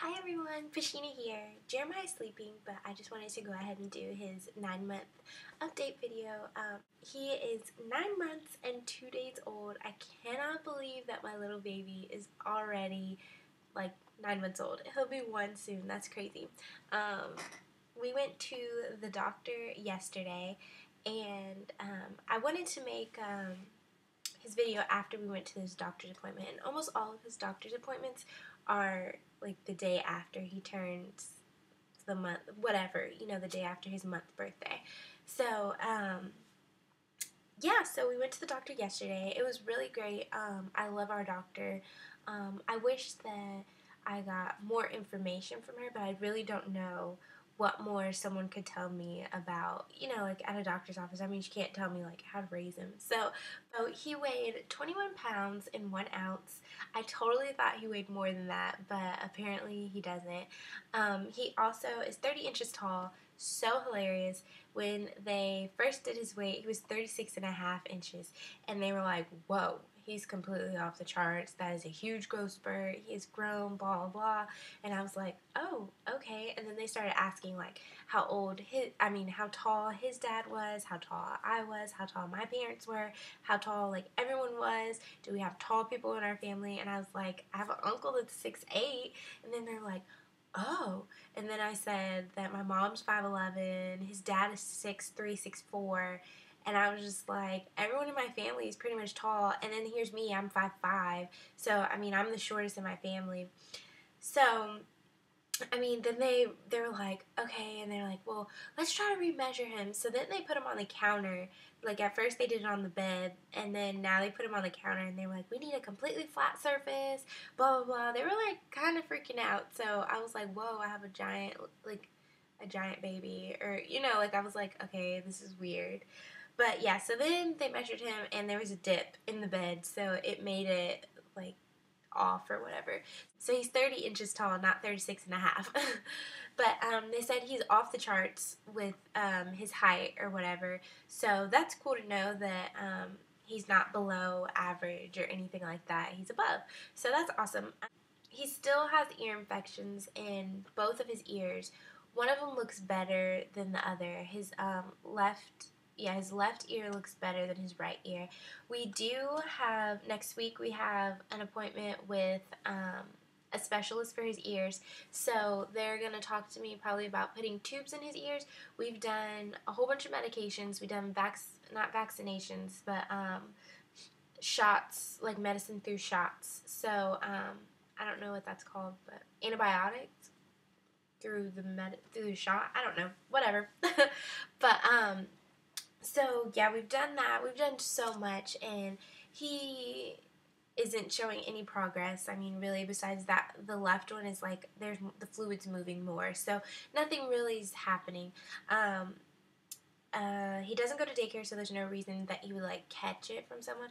Hi everyone, Pashina here. Jeremiah's sleeping, but I just wanted to go ahead and do his 9-month update video. He is 9 months and 2 days old. I cannot believe that my little baby is already like 9 months old. He'll be 1 soon. That's crazy. We went to the doctor yesterday, and I wanted to make his video after we went to his doctor's appointment, and almost all of his doctor's appointments are like the day after he turns the month, whatever, the day after his month birthday. So, yeah, so we went to the doctor yesterday. It was really great. I love our doctor. I wish that I got more information from her, but I really don't know what more someone could tell me about, like at a doctor's office. I mean, she can't tell me like how to raise him. So he weighed 21 pounds and 1 ounce. I totally thought he weighed more than that, but apparently he doesn't. He also is 30 inches tall. So hilarious. When they first did his weight, he was 36.5 inches, and they were like, whoa, he's completely off the charts. That is a huge growth spurt. He has grown, blah, blah, blah. And I was like, oh, okay. And then they started asking, like, how tall his dad was, how tall I was, how tall my parents were, how tall, like, everyone was. Do we have tall people in our family? And I was like, I have an uncle that's 6'8". And then they're like, oh. And then I said that my mom's 5'11", his dad is 6'3", 6'4", and I was just like, everyone in my family is pretty much tall, and then here's me, I'm 5'5", so, I mean, I'm the shortest in my family. So, I mean, then they were like, okay, and they're like, well, let's try to remeasure him. So then they put him on the counter. Like, at first they did it on the bed, and then now they put him on the counter, and they were like, we need a completely flat surface, blah, blah, blah. They were, like, kind of freaking out. So I was like, whoa, I have a giant baby. Or, like, I was like, okay, this is weird. But, yeah, so then they measured him, and there was a dip in the bed, so it made it, like, off or whatever. So he's 30 inches tall, not 36.5. But they said he's off the charts with his height or whatever. So that's cool to know that he's not below average or anything like that. He's above. So that's awesome. He still has ear infections in both of his ears. One of them looks better than the other. His left ear looks better than his right ear. We do have, next week, we have an appointment with a specialist for his ears. So they're going to talk to me probably about putting tubes in his ears. We've done a whole bunch of medications. We've done not vaccinations, but shots, like medicine through shots. So I don't know what that's called, but antibiotics through the shot. I don't know, whatever. But so yeah, we've done that. We've done so much, and he isn't showing any progress. I mean, really, besides that, the left one is like the fluid's moving more, so nothing really is happening. He doesn't go to daycare, so there's no reason that he would like catch it from someone.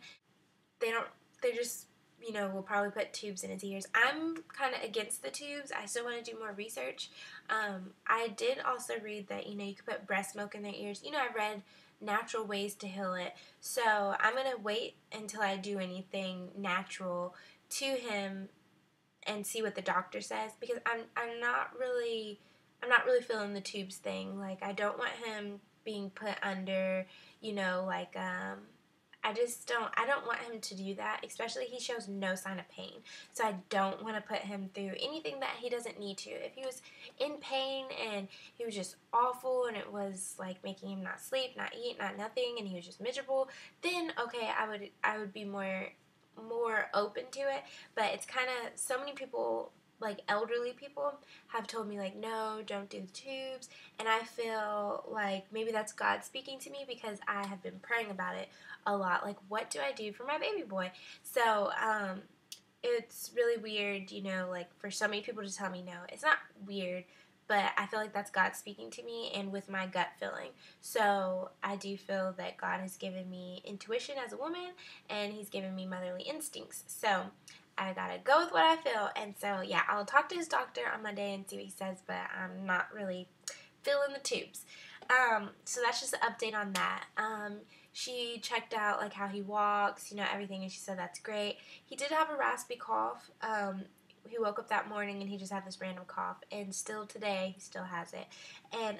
They're just, will probably put tubes in his ears. I'm kind of against the tubes. I still want to do more research. I did also read that, you could put breast milk in their ears. I read natural ways to heal it. So I'm going to wait until I do anything natural to him and see what the doctor says, because I'm not really feeling the tubes thing. Like, I don't want him being put under, I don't want him to do that, especially he shows no sign of pain. So I don't want to put him through anything that he doesn't need to. If he was in pain and he was just awful and it was like making him not sleep, not eat, not nothing, and he was just miserable, then okay, I would be more open to it. But it's kind of, so many people, like elderly people, have told me like, no, don't do the tubes, and I feel like maybe that's God speaking to me, because I have been praying about it a lot. Like, what do I do for my baby boy? So it's really weird, like for so many people to tell me no. It's not weird, but I feel like that's God speaking to me and with my gut feeling. So I do feel that God has given me intuition as a woman, and he's given me motherly instincts. So I gotta go with what I feel. And so yeah, I'll talk to his doctor on Monday and see what he says, but I'm not really feeling the tubes. So that's just an update on that. She checked out like how he walks, everything, and she said that's great. He did have a raspy cough. he woke up that morning and he just had this random cough, and still today he still has it. And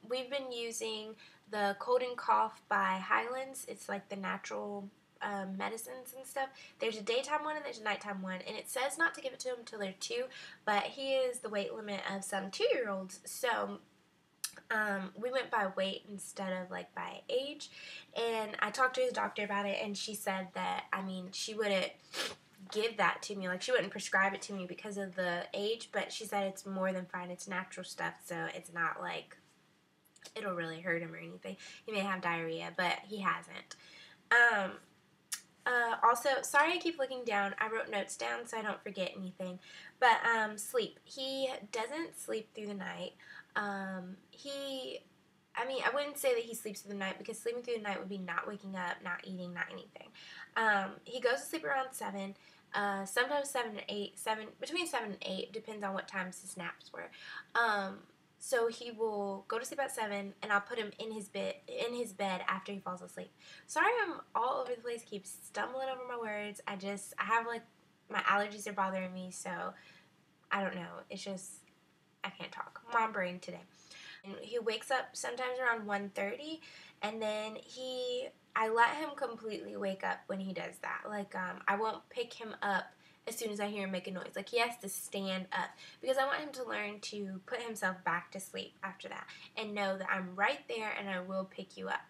we've been using the cold and cough by Highlands. It's like the natural medicines and stuff. There's a daytime one and there's a nighttime one, and it says not to give it to him until they're 2, but he is the weight limit of some 2-year-olds, so we went by weight instead of like by age. And I talked to his doctor about it, and she said that, I mean, she wouldn't give that to me, like she wouldn't prescribe it to me because of the age, but she said it's more than fine, it's natural stuff, so it's not like it'll really hurt him or anything. He may have diarrhea, but he hasn't. Also, sorry I keep looking down. I wrote notes down so I don't forget anything. But sleep. He doesn't sleep through the night. I wouldn't say that he sleeps through the night, because sleeping through the night would be not waking up, not eating, not anything. He goes to sleep around 7. Sometimes 7 and 8. Between 7 and 8, depends on what times his naps were. So he will go to sleep at 7, and I'll put him in his bed after he falls asleep. Sorry, I'm all over the place. Keep stumbling over my words. I have like, my allergies are bothering me, so I don't know. It's just, I can't talk. Mom brain today. And he wakes up sometimes around 1:30, and then I let him completely wake up when he does that. Like, I won't pick him up as soon as I hear him make a noise. Like, he has to stand up, because I want him to learn to put himself back to sleep after that and know that I'm right there and I will pick you up.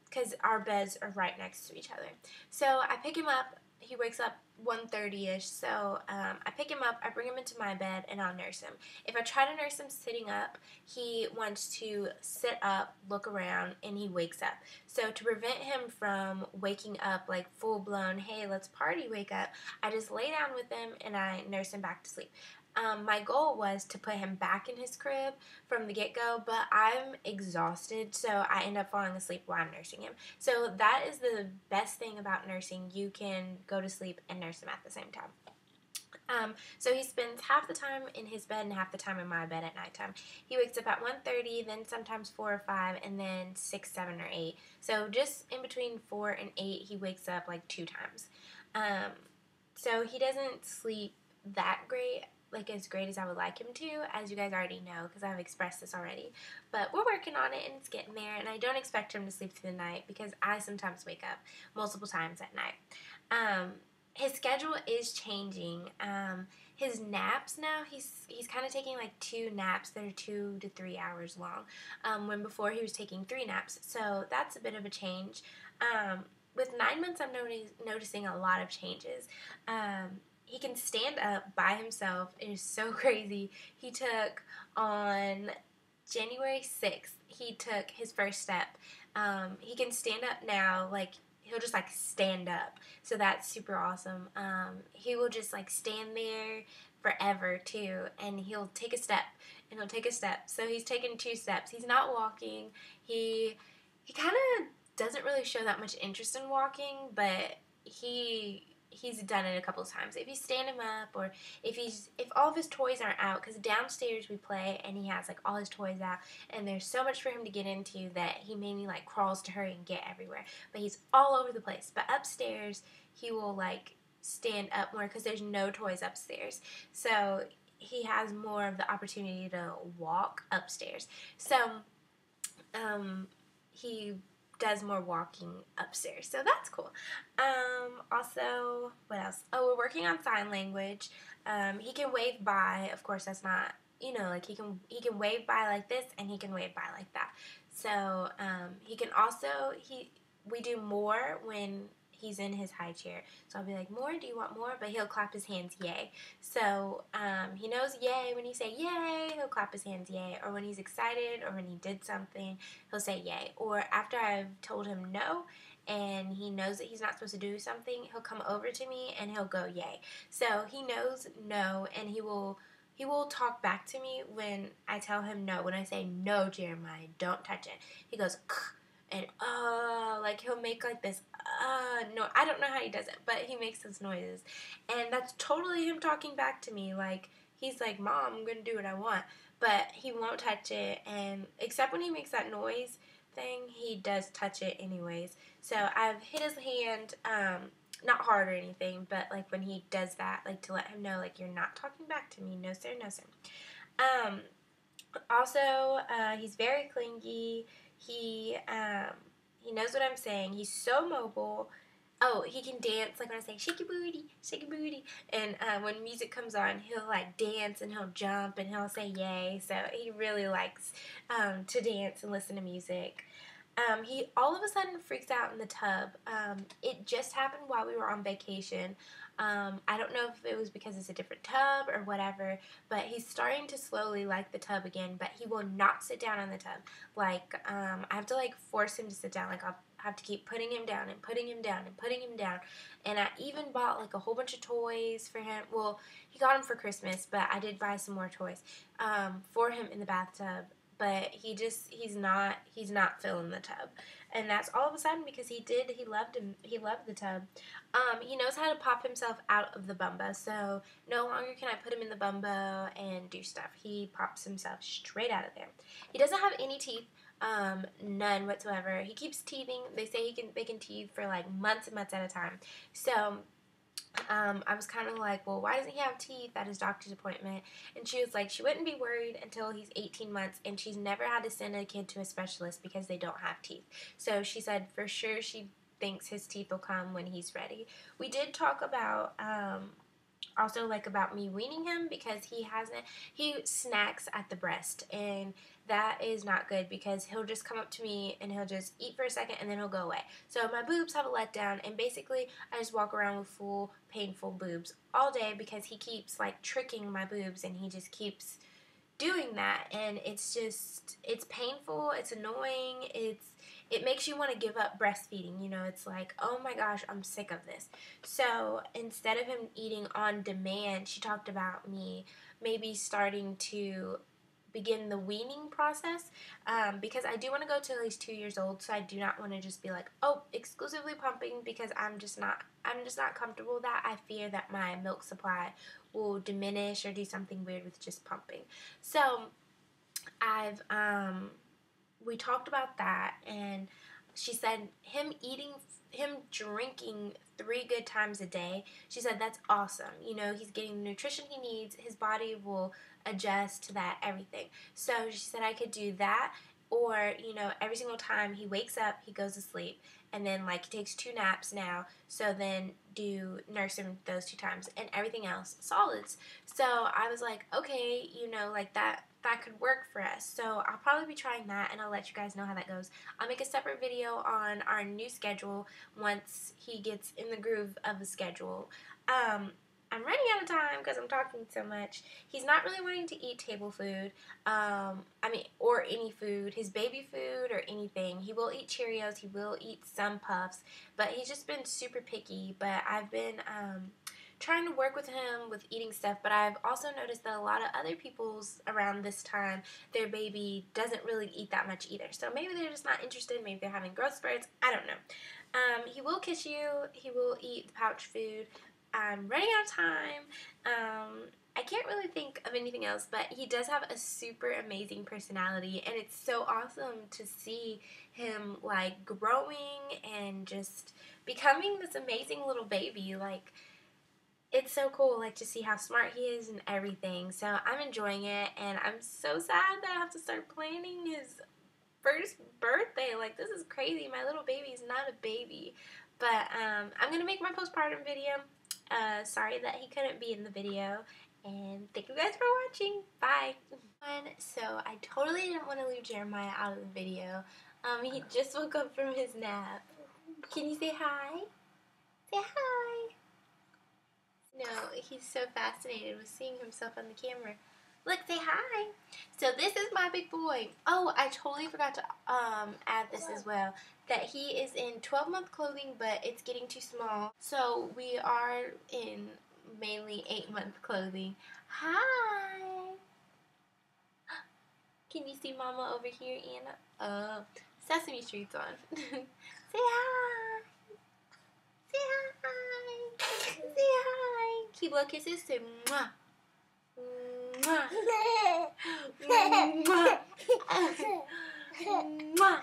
Because our beds are right next to each other. So I pick him up. He wakes up 1:30ish, so I pick him up, I bring him into my bed, and I'll nurse him. If I try to nurse him sitting up, he wants to sit up, look around, and he wakes up. So to prevent him from waking up like full-blown, hey, let's party, wake up, I just lay down with him and I nurse him back to sleep. My goal was to put him back in his crib from the get-go, but I'm exhausted, so I end up falling asleep while I'm nursing him. So that is the best thing about nursing. You can go to sleep and nurse him at the same time. So he spends half the time in his bed and half the time in my bed at nighttime. He wakes up at 1:30, then sometimes 4 or 5, and then 6, 7, or 8. So just in between 4 and 8, he wakes up like 2 times. So he doesn't sleep that great, like as great as I would like him to, as you guys already know, because I've expressed this already. But we're working on it, and it's getting there, and I don't expect him to sleep through the night, because I sometimes wake up multiple times at night. His schedule is changing. His naps now, he's kind of taking like 2 naps that are 2 to 3 hours long, when before he was taking 3 naps. So that's a bit of a change. With 9 months, I'm noticing a lot of changes. He can stand up by himself. It is so crazy. He took on January 6th, he took his first step. He can stand up now, like, he'll just, like, stand up. So that's super awesome. He will just, like, stand there forever, too, and he'll take a step, and he'll take a step. So he's taken 2 steps. He's not walking. He kind of doesn't really show that much interest in walking, but he's done it a couple of times. If you stand him up, or if all of his toys aren't out, because downstairs we play and he has like all his toys out, and there's so much for him to get into that he mainly like crawls to hurry and get everywhere. But he's all over the place. But upstairs he will like stand up more, because there's no toys upstairs. So he has more of the opportunity to walk upstairs. So he does more walking upstairs, so that's cool. Also, what else? Oh, we're working on sign language. He can wave by. Of course, that's not, like he can wave by like this, and he can wave by like that. So he can also we do more when he's in his high chair. So I'll be like, more? Do you want more? But he'll clap his hands, yay. So he knows yay. When you say yay, he'll clap his hands, yay. Or when he's excited, or when he did something, he'll say yay. Or after I've told him no, and he knows that he's not supposed to do something, he'll come over to me and he'll go yay. So he knows no, and he will talk back to me when I tell him no. When I say, no, Jeremiah, don't touch it, he goes, K, and like he'll make like this no, I don't know how he does it, but he makes those noises, and that's totally him talking back to me. Like, he's like, Mom, I'm gonna do what I want, but he won't touch it, and except when he makes that noise thing, he does touch it anyways. So I've hit his hand not hard or anything, but like when he does that, like to let him know, like, you're not talking back to me. No sir, no sir. Also, he's very clingy. He knows what I'm saying. He's so mobile. Oh, he can dance, like when I say shake your booty, and when music comes on, he'll like dance and he'll jump and he'll say yay. So he really likes to dance and listen to music. He all of a sudden freaks out in the tub. It just happened while we were on vacation. I don't know if it was because it's a different tub or whatever, but he's starting to slowly like the tub again, but he will not sit down on the tub. Like, I have to like force him to sit down. Like, I'll have to keep putting him down and putting him down and putting him down. And I even bought like a whole bunch of toys for him. Well, he got them for Christmas, but I did buy some more toys for him in the bathtub. But he's not filling the tub, and that's all of a sudden because he loved the tub. He knows how to pop himself out of the bumbo, so no longer can I put him in the bumbo and do stuff. He pops himself straight out of there. He doesn't have any teeth, none whatsoever. He keeps teething. They say they can teeth for like months and months at a time. So I was kind of like, well, why doesn't he have teeth at his doctor's appointment? And she was like, she wouldn't be worried until he's 18 months, and she's never had to send a kid to a specialist because they don't have teeth. So she said for sure she thinks his teeth will come when he's ready. We did talk about also like about me weaning him because he snacks at the breast, and that is not good because he'll just come up to me and he'll just eat for a second and then he'll go away. So my boobs have a letdown, and basically I just walk around with full painful boobs all day because he keeps like tricking my boobs, and he just keeps doing that, and it's painful, it's annoying, it makes you want to give up breastfeeding. It's like, oh my gosh, I'm sick of this. So instead of him eating on demand, she talked about me maybe starting to begin the weaning process, because I do want to go to at least 2 years old. So I do not want to just be like, oh, exclusively pumping, because I'm just not comfortable with that. I fear that my milk supply will diminish or do something weird with just pumping. So we talked about that, and she said him drinking 3 good times a day, she said that's awesome. He's getting the nutrition he needs, his body will adjust to that, everything. So she said I could do that, or every single time he wakes up, he goes to sleep, and then like he takes 2 naps now, so then nurse him those 2 times, and everything else solids. So I was like, okay, like that could work for us. So I'll probably be trying that, and I'll let you guys know how that goes. I'll make a separate video on our new schedule once he gets in the groove of the schedule. I'm running out of time because I'm talking so much. He's not really wanting to eat table food, or any food, his baby food or anything. He will eat Cheerios, he will eat some puffs, but he's just been super picky. But I've been trying to work with him with eating stuff, but I've also noticed that a lot of other people's around this time, their baby doesn't really eat that much either. So maybe they're just not interested, maybe they're having growth spurts, I don't know. He will kiss you, he will eat the pouch food. I'm running out of time. I can't really think of anything else, but he does have a super amazing personality, and it's so awesome to see him like growing and just becoming this amazing little baby. Like, it's so cool, like, to see how smart he is and everything. So I'm enjoying it, and I'm so sad that I have to start planning his first birthday. Like, this is crazy. My little baby is not a baby. But I'm going to make my postpartum video. Sorry that he couldn't be in the video. And thank you guys for watching. Bye. So I totally didn't want to leave Jeremiah out of the video. He just woke up from his nap. Can you say hi? Say hi. No, he's so fascinated with seeing himself on the camera. Look, say hi. So this is my big boy. Oh, I totally forgot to add this as well, that he is in 12-month clothing, but it's getting too small. So we are in mainly 8-month clothing. Hi. Can you see Mama over here, Anna? Sesame Street's on. Say hi. Say hi. Say hi. Keep little kisses. Say mwah. Mwah. Mwah. Mwah.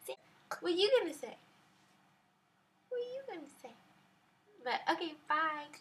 Say, what are you gonna say? What are you gonna say? But okay, bye.